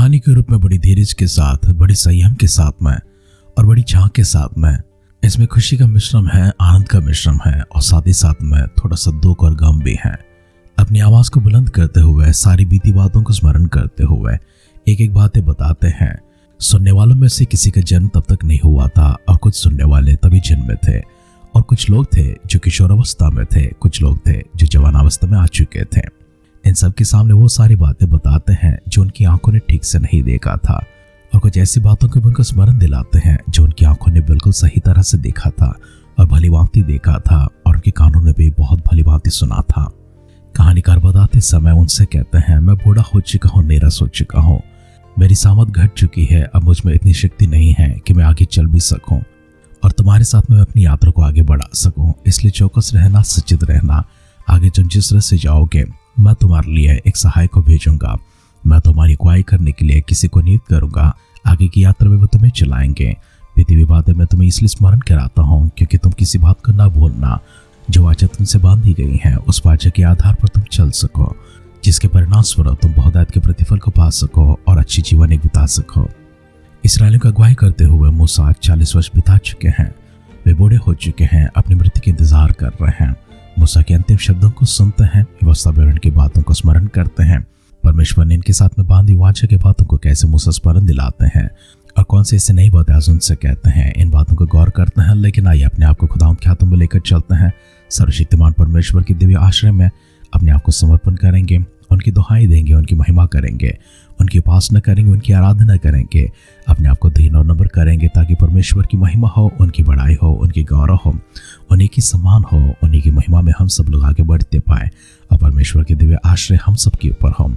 कहानी के रूप में बड़ी धीरज के साथ, बड़ी संयम के साथ में और बड़ी चाह के साथ में इसमें खुशी का मिश्रण है, आनंद का मिश्रण है और साथ ही साथ में थोड़ा सा दुख और गम भी है। अपनी आवाज को बुलंद करते हुए, सारी बीती बातों को स्मरण करते हुए एक एक बातें बताते हैं। सुनने वालों में से किसी का जन्म तब तक नहीं हुआ था और कुछ सुनने वाले तभी जन्मे थे और कुछ लोग थे जो किशोरावस्था में थे, कुछ लोग थे जो जवानावस्था में आ चुके थे। इन सब के सामने वो सारी बातें बताते हैं जो उनकी आंखों ने ठीक से नहीं देखा था और कुछ ऐसी बातों को भी उनको स्मरण दिलाते हैं जो उनकी आंखों ने बिल्कुल सही तरह से देखा था और भली भांति देखा था और उनके कानों ने भी बहुत भली भांति सुना था। कहानीकार बताते समय उनसे कहते हैं, मैं बूढ़ा हो चुका हूँ, नीरस हो चुका हूँ, मेरी सामत घट चुकी है, अब मुझ में इतनी शक्ति नहीं है कि मैं आगे चल भी सकूं और तुम्हारे साथ में अपनी यात्रा को आगे बढ़ा सकूं। इसलिए चौकस रहना, सचेत रहना। आगे तुम जिस तरह से जाओगे मैं तुम्हारे लिए एक सहायक को भेजूंगा। मैं तुम्हारी अगुवाई करने के लिए किसी को नियुक्त करूंगा। आगे की यात्रा में वो तुम्हें चलाएंगे। बीती हुई बातें मैं तुम्हें इसलिए स्मरण कराता हूँ क्योंकि तुम किसी बात को ना भूलना। जो वाचा तुमसे बांधी गई है उस वाचा के आधार पर तुम चल सको, जिसके परिणाम स्वरूप तुम बहुतायत के प्रतिफल को पा सको और अच्छी जीवन एक बिता सको। इस्राएलियों की अगुवाई करते हुए मूसा 40 वर्ष बिता चुके हैं। वे बूढ़े हो चुके हैं, अपनी मृत्यु का इंतजार कर रहे हैं। मूसा के अंतिम शब्दों को सुनते हैं, व्यवस्था विवरण की बातों को स्मरण करते हैं। परमेश्वर ने इनके साथ में बांधी वाचा की बातों को कैसे मूसा स्मरण दिलाते हैं और कौन से इससे नई बातें आज उनसे कहते हैं। इन बातों को गौर करते हैं, लेकिन आइए अपने आप को खुदावंद के हाथों में लेकर चलते हैं। सर्वशक्तिमान परमेश्वर के दिव्य आश्रय में अपने आप को समर्पण करेंगे, उनकी दुहाई देंगे, उनकी महिमा करेंगे, उनकी उपासना करेंगे, उनकी आराधना करेंगे, अपने आप को दीन और नम्र करेंगे ताकि परमेश्वर की महिमा हो, उनकी बड़ाई हो, उनकी गौरव हो, उन्हीं की सम्मान हो, उन्हीं की महिमा में हम सब लोग आगे बढ़ते पाए और परमेश्वर के दिव्य आश्रय हम सब के ऊपर हो।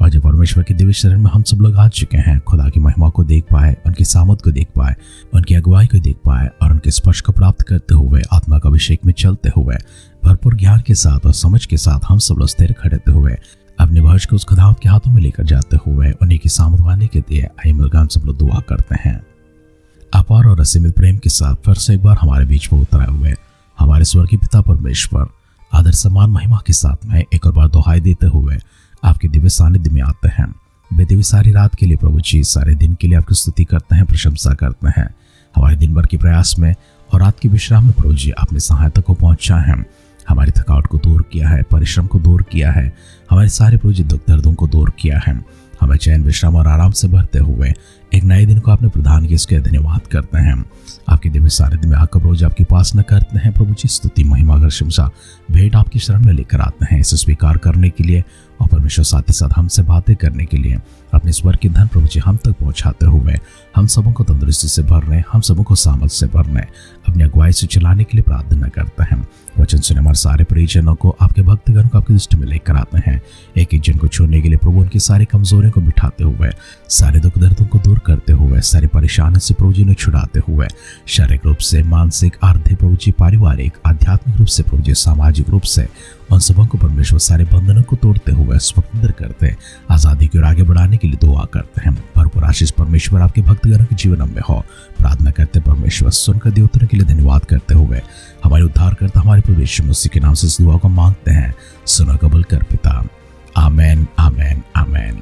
और जब परमेश्वर के दिव्य शरण में हम सब लोग आ चुके हैं, खुदा की महिमा को देख पाए, उनकी सामत को देख पाए, उनकी अगुवाई को देख पाए और उनके स्पर्श को प्राप्त करते हुए, आत्मा का अभिषेक में चलते हुए, भरपूर ज्ञान के साथ और समझ के साथ हम सब लोग स्थिर खड़े हुए अपने भविष्य को उस खुदावंद के हाथों में लेकर जाते हुए उन्हीं की सामत वाने के लिए आइए मिलकर हम सब लोग दुआ करते हैं। अपार और असीमित प्रेम के साथ फिर से एक बार हमारे बीच में उतरे हुए हमारे स्वर्गीय पिता परमेश्वर आदर सम्मान महिमा के साथ में एक और बार दुहाई देते हुए आपके दिव्य सानिध्य में आते हैं। बीती हुई सारी रात के लिए प्रभु जी, सारे दिन के लिए आपकी स्तुति करते हैं, प्रशंसा करते हैं। हमारे दिन भर के प्रयास में और रात के विश्राम में प्रभु जी आपने सहायता को पहुंचा है, हमारी थकावट को दूर किया है, परिश्रम को दूर किया है, हमारे सारे प्रभु जी दुख दर्दों को दूर किया है। हमें चैन, विश्राम और आराम से भरते हुए एक नए दिन को आपने प्रदान किया, इसके धन्यवाद करते हैं। आपके दिव्य सानिध्य में आकर प्रभु जी आपकी उपासना करते हैं। प्रभु जी स्तुति, महिमा, प्रशंसा, भेंट आपकी शरण में लेकर आते हैं, इसे स्वीकार करने के लिए और परमेश्वर साथ ही साथ हमसे बातें करने के लिए अपने स्वर की धन प्रभु जी हम तक पहुंचाते हुए हम सबों को तंदुरुस्ती से भरने, हम सबों को सामर्थ्य से भरने, अपनी अगुवाई से चलाने के लिए प्रार्थना करते हैं। वचन सुने हमारे सारे परिजनों को, आपके भक्तगण को आपकी दृष्टि में लेकर आते हैं। एक एक जन को छूने के लिए प्रभु उनकी सारी कमजोरियों को मिटाते हुए, सारे दुख दर्दों को दूर करते हुए, सारी परेशानी से प्रभु जी ने छुड़ाते हुए, शारीरिक रूप से, मानसिक, आर्थिक प्रभु जी, पारिवारिक, आध्यात्मिक रूप से प्रभु जी, सामाजिक रूप से उन सबों को परमेश्वर सारे बंधनों को तोड़ते हुए स्वतंत्र करते, आजादी की ओर आगे बढ़ाने के लिए दुआ करते हैं। भरपूर आशीष परमेश्वर आपके भक्तगणों के जीवन में हो, प्रार्थना करते परमेश्वर सुनकर दिए उत्तर के लिए धन्यवाद करते हुए हमारे उद्धार करता हमारे प्रभु यीशु मसीह के नाम से इस दुआ को मांगते हैं। सुनो कबूल कर पिता, आमेन, आमेन, आमेन।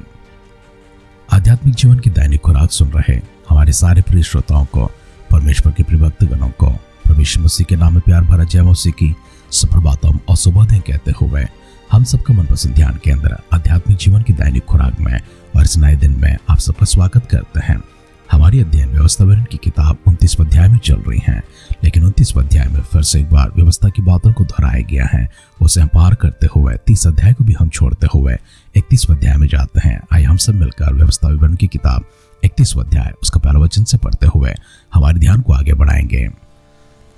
आध्यात्मिक जीवन की दैनिक खुराक सुन रहे हमारे सारे प्रिय श्रोताओं को, परमेश्वर के प्रिय भक्तगणों को प्रभु यीशु मसीह के नाम में प्यार भरा जय मसीह की सुप्रभातम और शुभोदय कहते हुए हम सबका मनपसंद ध्यान केंद्र आध्यात्मिक जीवन की दैनिक खुराक में और इस नए दिन में आप सबका स्वागत करते हैं। हमारी अध्ययन व्यवस्था विवरण की किताब 29 अध्याय में चल रही है, लेकिन 29 अध्याय में फिर से एक बार व्यवस्था की बातों को दोहराया गया है। उसे हम पार करते हुए 30 अध्याय को भी हम छोड़ते हुए 31 अध्याय में जाते हैं। आइए हम सब मिलकर व्यवस्था विवरण की किताब 31 अध्याय उसका पहला वचन से पढ़ते हुए हमारे ध्यान को आगे बढ़ाएंगे।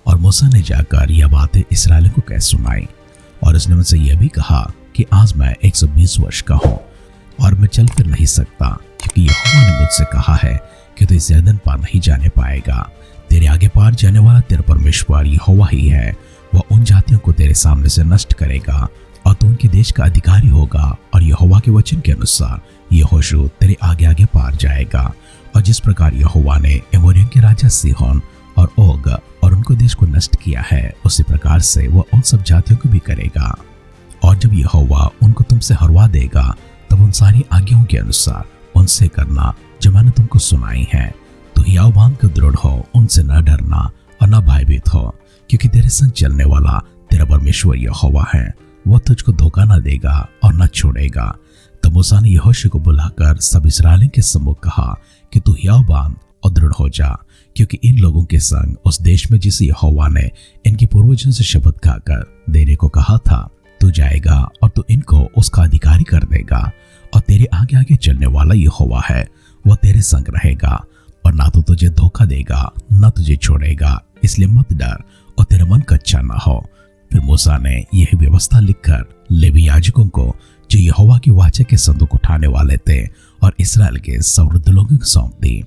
और मूसा ने जाकर यह बातें इस्राएलियों को कह सुनाई और उसने मुझसे यह भी कहा कि आज मैं 120 वर्ष का हूँ और मैं चल फिर नहीं सकता, क्योंकि यहोवा ने मुझसे कहा है कि तू इस यरदन पार नहीं जाने पाएगा। तेरे आगे पार जाने वाला तेरा परमेश्वर यहोवा ही है। वह उन जातियों को तेरे सामने से नष्ट करेगा और तू उनके देश का अधिकारी होगा। और यहोवा के वचन के अनुसार यहोशू तेरे आगे आगे पार जाएगा। और जिस प्रकार यहोवा ने एमोरियों के राजा सीहोन और ओग और उनको देश को नष्ट किया है, उसी प्रकार से वह उन सब जातियों को भी करेगा। और जब यहोवा उनको तुमसे हरवा देगा, तब उन सारी आज्ञाओं के अनुसार उन उनसे करना जो मैंने तुमको सुनाई है। तो हियाव बांध कर दृढ़ हो, उनसे न डरना और न भयभीत हो, क्योंकि तेरे संग चलने वाला तेरा परमेश्वर यहोवा है। वह तुझको धोखा न देगा और न छोड़ेगा। तब मूसा ने यहोशू को बुलाकर सब इस्राएलियों के सम्मुख कहा कि तू हियाव बांध और दृढ़ हो जा, क्योंकि इन लोगों के संग उस देश में जिसे यहोवा ने इनके पूर्वजों से शपथ खाकर देने को कहा था, तू जाएगा और तू इनको उसका अधिकारी कर देगा। और तेरे आगे आगे चलने वाला यहोवा है, वह तेरे संग रहेगा और ना तो तुझे धोखा देगा न तुझे छोड़ेगा। इसलिए मत डर और तेरा मन कच्चा न हो। फिर मूसा ने यह व्यवस्था लिखकर लेवी याजकों को, जो यहोवा की वाचा के संदूक उठाने वाले थे, और इस्राएल के सब वृद्ध लोगों को सौंप दी।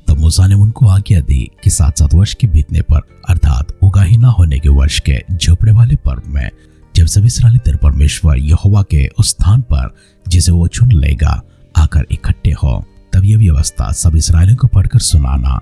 तब मूसा ने उनको आज्ञा दी कि 7-7 वर्ष के बीतने पर, अर्थात उगाही न होने के वर्ष के झोपड़े वाले पर्व में, जब सब इस्राएली तेरे परमेश्वर यहोवा के उस स्थान पर जिसे वो चुन लेगा आकर इकट्ठे हो, तब यह व्यवस्था सब इस्राएलियों को पढ़कर सुनाना।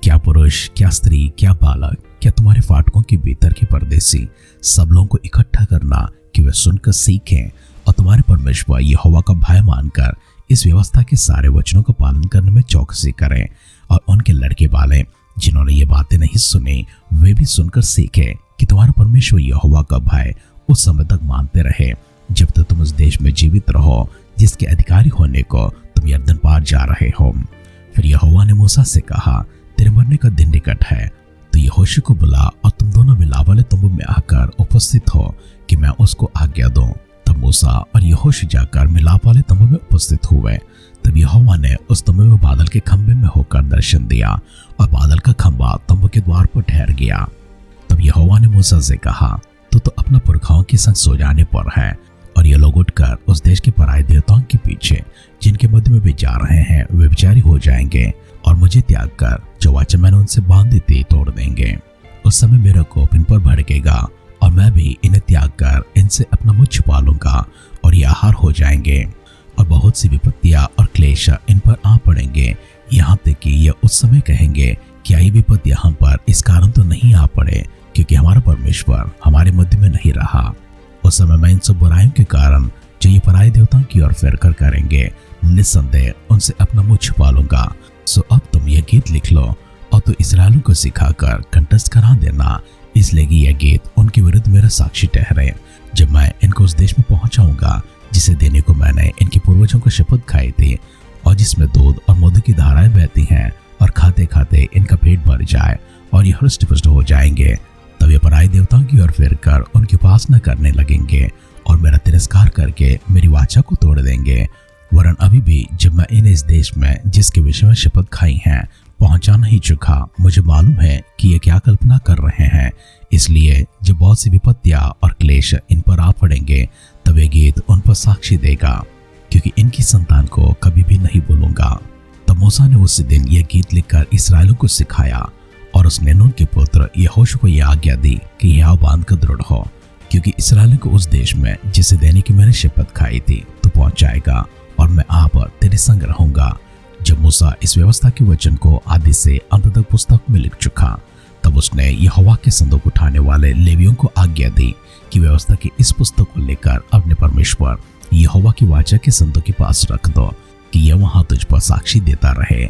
क्या पुरुष, क्या स्त्री, क्या बालक, क्या तुम्हारे फाटकों के भीतर के परदेसी, सब लोगों को इकट्ठा करना कि वे सुनकर सीखें और तुम्हारे परमेश्वर यहोवा का भय मानकर इस व्यवस्था के सारे वचनों का पालन करने में चौकसी करें। और उनके लड़के वाले जिन्होंने ये बातें नहीं सुनी, वे भी सुनकर सीखें कि तुम्हारा परमेश्वर यहोवा का भय उस समय तक मानते रहे जब तक तुम उस देश में जीवित रहो जिसके अधिकारी होने को तुम यरदन पार जा रहे हो। फिर यहोवा ने मूसा से कहा, तेरे मरने का दिन निकट है, तो यहोशू को बुला और तुम दोनों मिलाप वाले तंबू में आकर उपस्थित हो कि मैं उसको आज्ञा दूं। तब मूसा और यहोशू जाकर मिलाप वाले तंबू में उपस्थित हुए। तब यहोवा ने उस तंबू में बादल के खंभे में होकर दर्शन दिया और बादल का खंभा तंबू के द्वार पर ठहर गया। तब यहोवा ने मूसा से कहा, तू तो अपना पुरखाओं के संग सो जाने पर है, और ये लोग उठकर उस देश के पराये देवताओं के पीछे जिनके मध्य में वे जा रहे हैं, वे विचारी हो जाएंगे और मुझे त्याग कर जो वाचा मैंने उनसे बांधी थी तोड़ देंगे। उस समय मेरा कोप इन पर भड़केगा और मैं भी इन्हें त्याग कर इनसे अपना मुँह छुपा लूंगा और ये आहार हो जाएंगे। और बहुत सी विपत्तियां और क्लेश इन पर आ पड़ेंगे, यहाँ तक कि ये उस समय कहेंगे, क्या ये विपत्ति यहाँ पर इस कारण तो नहीं आ पड़े क्योंकि हमारा परमेश्वर हमारे मध्य में नहीं रहा। उस समय मैं इन सब बुराइयों के कारण जो ये पराये देवताओं की ओर फिर कर करेंगे, निस्संदेह उनसे अपना मुँह छुपा लूंगा। सो अब तुम यह गीत लिख लो और तो इस्राएलियों को सिखाकर कंठस्थ करा देना, इसलिए कि यह गीत उनके विरुद्ध मेरा साक्षी ठहरे जब मैं इनको उस देश में पहुंचाऊंगा जिसे देने को मैंने इनके पूर्वजों को शपथ खाई थी, और जिसमें दूध और मधु की धाराएं बहती हैं, और खाते खाते इनका पेट भर जाए और ये हृष्ट पुष्ट हो जाएंगे। तब ये पराये देवताओं की ओर फिर कर उनकी उपासना करने लगेंगे और मेरा तिरस्कार करके मेरी वाचा को तोड़ देंगे। वरन अभी भी जब मैं इन्हें इस देश में जिसके विषय में शपथ खाई है पहुंचा नहीं चुका, मुझे मालूम है कि ये क्या कल्पना कर रहे हैं। इसलिए जब बहुत सी विपत्तियां और क्लेश इन पर आ पड़ेंगे, तब ये गीत उन पर साक्षी देगा, क्योंकि इनकी संतान को कभी भी नहीं भूलूंगा। तब मूसा ने उस दिन यह गीत लिखकर इस्राएलियों को सिखाया, और उसने नून के पुत्र यहोशू को यह आज्ञा दी कि हियाव बांध कर दृढ़ हो, क्योंकि इस्राएलियों को उस देश में जिसे देने की मैंने शपथ खाई थी तो पहुंच जाएगा, और मैं आप तेरे संग रहूंगा। जब मूसा इस व्यवस्था के वचन को आदि से अंत तक पुस्तक में लिख चुका, तब उसने यहोवा के संदूक उठाने वाले लेवियों को आज्ञा दी कि व्यवस्था की इस पुस्तक को लेकर अपने परमेश्वर यहोवा की वाचा के संदूक के पास रख दो, कि यह वहां तुझ पर साक्षी देता रहे,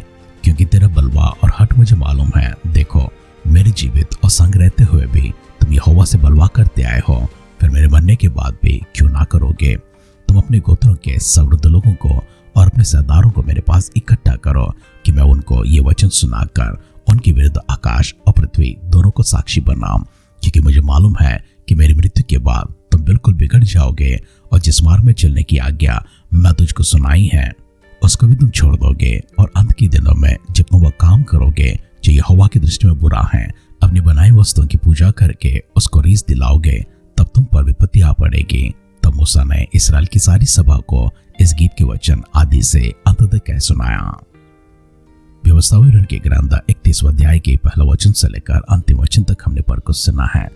क्योंकि तेरा बलवा और हट मुझे मालूम है। देखो, मेरे जीवित और संग रहते हुए भी तुम यहोवा से बलवा करते आए हो, फिर मेरे मरने के बाद भी क्यों ना करोगे। तुम अपने गोत्रों के सब वृद्ध लोगों को और अपने सरदारों को मेरे पास इकट्ठा करो, कि मैं उनको ये वचन सुनाकर उनके विरुद्ध आकाश और पृथ्वी दोनों को साक्षी बनाऊं, क्योंकि मुझे मालूम है कि मेरी मृत्यु के बाद तुम बिल्कुल बिगड़ जाओगे और जिस मार्ग में चलने की आज्ञा मैं तुझको सुनाई है उसको भी तुम छोड़ दोगे, और अंत के दिनों में जब तुम वह काम करोगे जो यहोवा की दृष्टि में बुरा है, अपनी बनाई वस्तुओं की पूजा करके उसको रीस दिलाओगे, तब तुम पर विपत्ति आ पड़ेगी। तब मूसा ने इस्राएल की सारी सभा को इस गीत के वचन आदि से अंत तक कह सुनाया। व्यवस्थाविवरण के ग्रंथ 31 अध्याय के पहला वचन से लेकर अंतिम वचन तक हमने पर कुछ सुना है।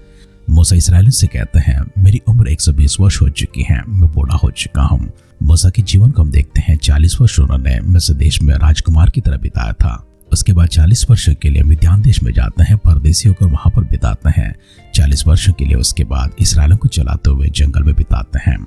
मूसा इस्राएलियों से कहते हैं, मेरी उम्र 120 वर्ष हो चुकी है, मैं बूढ़ा हो चुका हूँ। मूसा के जीवन को हम देखते हैं, 40 वर्ष उन्होंने मिस्र देश में राजकुमार की तरह बिताया था। उसके बाद 40 वर्षों के लिए मिद्यान देश में जाते हैं, परदेसी होकर वहां पर बिताते हैं। 40 वर्षों के लिए उसके बाद इस्राएलियों को चलाते हुए जंगल में बिताते हैं।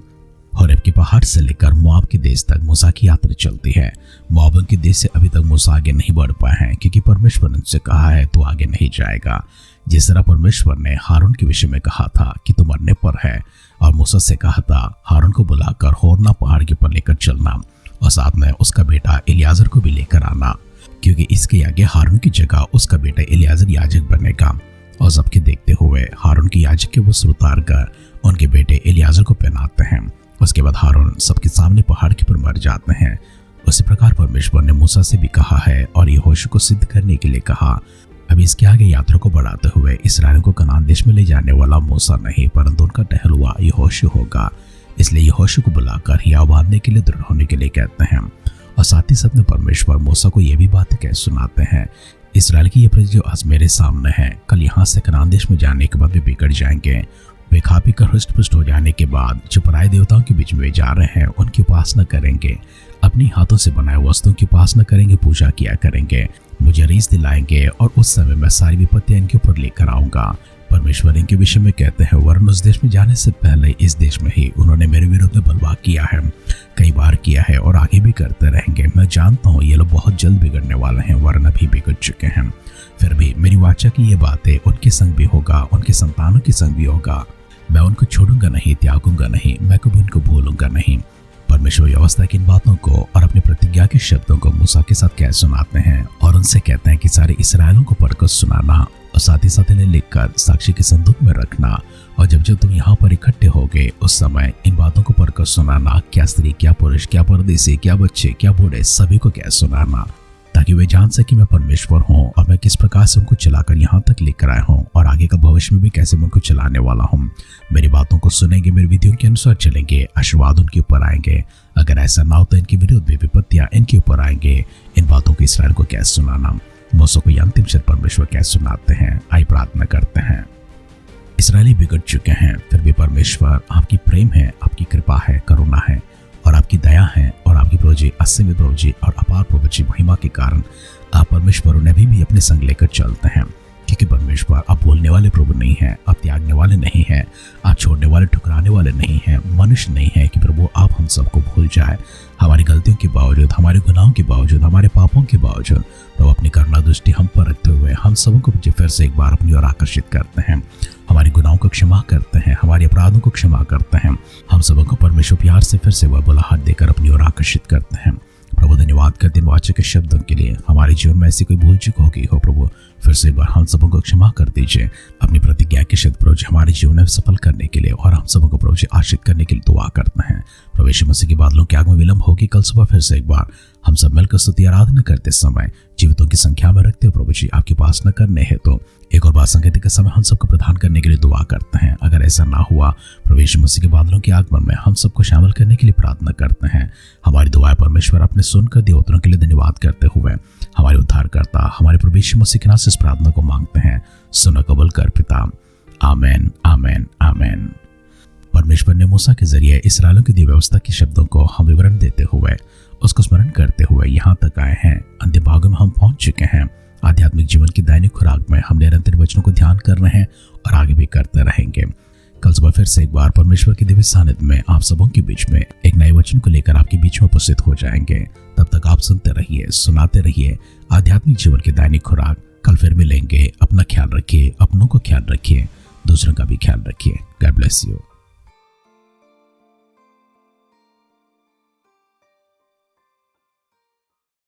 होरेब के पहाड़ से लेकर मोआब के देश तक मूसा की यात्रा चलती है। मोआब के देश से अभी तक मूसा आगे नहीं बढ़ पाए हैं क्योंकि परमेश्वर ने उनसे कहा है तो आगे नहीं जाएगा। जिस तरह परमेश्वर ने हारून के विषय में कहा था कि तुम मरने पर है और मूसा से कहा था हारून को बुलाकर होरना पहाड़ के ऊपर लेकर चलना और साथ में उसका बेटा इलियाजर को भी लेकर आना, क्योंकि इसके आगे हारून की जगह उसका बेटा इलियाजर याजक बनेगा। और सबके देखते हुए हारून की याजक के वस्त्र उतार कर उनके बेटे इलियाजर को पहनाते हैं। उसके बाद हारून सबके सामने पहाड़ के ऊपर मर जाते हैं। उसी प्रकार परमेश्वर ने मूसा से भी कहा है और यहोशू को सिद्ध करने के लिए कहा। अब इसके आगे यात्रा को बढ़ाते हुए इसराइलियों को कनान देश में ले जाने वाला मूसा नहीं परंतु उनका टहलुआ यहोशू होगा। इसलिए यहोशू को बुलाकर हियाव बांधने के लिए, दृढ़ होने के लिए कहते हैं। और साथ ही साथ में परमेश्वर मूसा को यह भी बातें कह सुनाते हैं, इसराइल की ये प्रजा जो आज मेरे सामने है, कल यहाँ से कनान देश में जाने के बाद वे बिगड़ जाएंगे। वे खा पी कर हृष्ट पुष्ट हो जाने के बाद जो पराये देवताओं के बीच में वे जा रहे हैं उनकी उपासना करेंगे, अपनी हाथों से बनाए वस्तुओं की उपासना करेंगे, पूजा किया करेंगे, मुझे रीस दिलाएंगे और उस समय मैं सारी विपत्तियां इनके ऊपर लेकर आऊंगा। परमेश्वर इनके विषय में कहते हैं, वरन उस देश में जाने से पहले इस देश में ही उन्होंने मेरे विरुद्ध में बलवा किया है, कई बार किया है और आगे भी करते रहेंगे। मैं जानता हूँ ये लोग बहुत जल्द बिगड़ने वाले हैं, वरन अभी बिगड़ चुके हैं। फिर भी मेरी वाचा की ये बातें उनके संग भी होगा, उनके संतानों के संग भी होगा। मैं उनको छोड़ूंगा नहीं, त्यागूंगा नहीं, मैं कभी उनको भूलूंगा नहीं। परमेश्वर व्यवस्था की इन बातों को और अपनी प्रतिज्ञा के शब्दों को मूसा के साथ कह सुनाते हैं और उनसे कहते हैं कि सारे इसराइलों को पढ़कर सुनाना और साथ ही साथ इन्हें लिखकर साक्षी के संदूक में रखना। और जब जब तुम यहाँ पर इकट्ठे होगे उस समय इन बातों को पढ़कर सुनाना, क्या स्त्री, क्या पुरुष, क्या परदेसी, क्या बच्चे, क्या बूढ़े, सभी को कह सुनाना, ताकि वे जान सके मैं परमेश्वर हूँ और मैं किस प्रकार से उनको चलाकर यहाँ तक लेकर आया हूँ और आगे का भविष्य में भी कैसे मैं उनको चलाने वाला हूँ। मेरी बातों को सुनेंगे, मेरी विधियों के अनुसार चलेंगे, आशीर्वाद उनके ऊपर आएंगे। अगर ऐसा ना हो तो इनके विरुद्ध भी विपत्तियां इनके ऊपर आएंगे। इन बातों को इसराइल को कैसे सुनाना, मूसा को अंतिम शब्द परमेश्वर कैसे सुनाते हैं। आई प्रार्थना करते हैं। इसराइली बिगड़ चुके हैं, फिर भी परमेश्वर आपकी प्रेम है, आपकी कृपा है, करुणा है और आपकी दया है और आपकी प्रभु जी असीम प्रभु जी और अपार प्रभु जी महिमा के कारण आप परमेश्वर उन्हें भी अपने संग लेकर चलते हैं, क्योंकि परमेश्वर आप बोलने वाले प्रभु नहीं है, आप त्यागने वाले नहीं है, आप छोड़ने वाले, ठुकराने वाले नहीं है, मनुष्य नहीं है कि प्रभु आप हम सबको भूल जाए। हमारी गलतियों के बावजूद, हमारे गुनाहों के बावजूद, हमारे पापों के बावजूद प्रभु अपनी करुणा दृष्टि हम पर रखते हुए हम सबको फिर से एक बार अपनी ओर आकर्षित करते हैं। हमारे गुनाहों को क्षमा करते हैं, हमारे अपराधों को क्षमा करते हैं। हम सबको परमेश्वर प्यार से फिर से वह बुलाहट देकर अपनी ओर आकर्षित करते हैं। प्रभु धन्यवाद करते हैं वाचा के शब्दों के लिए। हमारे जीवन में ऐसी कोई भूल चूक हो गई हो प्रभु, फिर से एक बार हम सबको क्षमा कर दीजिए। अपनी प्रतिज्ञा के शब्द प्रभु हमारे जीवन में सफल करने के लिए और हम सबको प्रभु आश्रित करने के लिए दुआ करते हैं। प्रभु यीशु मसीह के बादलों के आग में विलंब होगी, कल सुबह फिर से एक बार हम सब मिलकर स्तुति आराधना करते समय जीवितों की संख्या में रखते हो प्रभु जी आपकी उपासना करने है तो एक और बार संगति के समय हम सबको प्रदान करने के लिए दुआ करते हैं। अगर ऐसा ना हुआ प्रभु यीशु मसीह के बादलों के आगमन में हम सबको शामिल करने के लिए प्रार्थना करते हैं। हमारी दुआएं परमेश्वर अपने सुनकर दिए उत्तरों के लिए धन्यवाद करते हुए हमारे उद्धारकर्ता हमारे प्रभु यीशु मसीह के नाम से इस प्रार्थना को मांगते हैं, सुनो कबूल कर पिता। आमेन, आमेन, आमेन। परमेश्वर ने मूसा के जरिए इसराइलियों की दी व्यवस्था के शब्दों को हम विवरण देते हुए उसको स्मरण करते हुए यहाँ तक आए हैं। अंतिम भागों में हम पहुंच चुके हैं। आध्यात्मिक जीवन की दैनिक खुराक में हम निरंतर वचनों को ध्यान कर रहे हैं और आगे भी करते रहेंगे। कल सुबह फिर से एक बार परमेश्वर के दिव्य सानिध्य में आप सबों के बीच में एक नए वचन को लेकर आपके बीच में उपस्थित हो जाएंगे। तब तक आप सुनते रहिए, सुनाते रहिए आध्यात्मिक जीवन की दैनिक खुराक। कल फिर मिलेंगे। अपना ख्याल रखिए, अपनों को ख्याल रखिए, दूसरों का भी ख्याल रखिए। God bless you.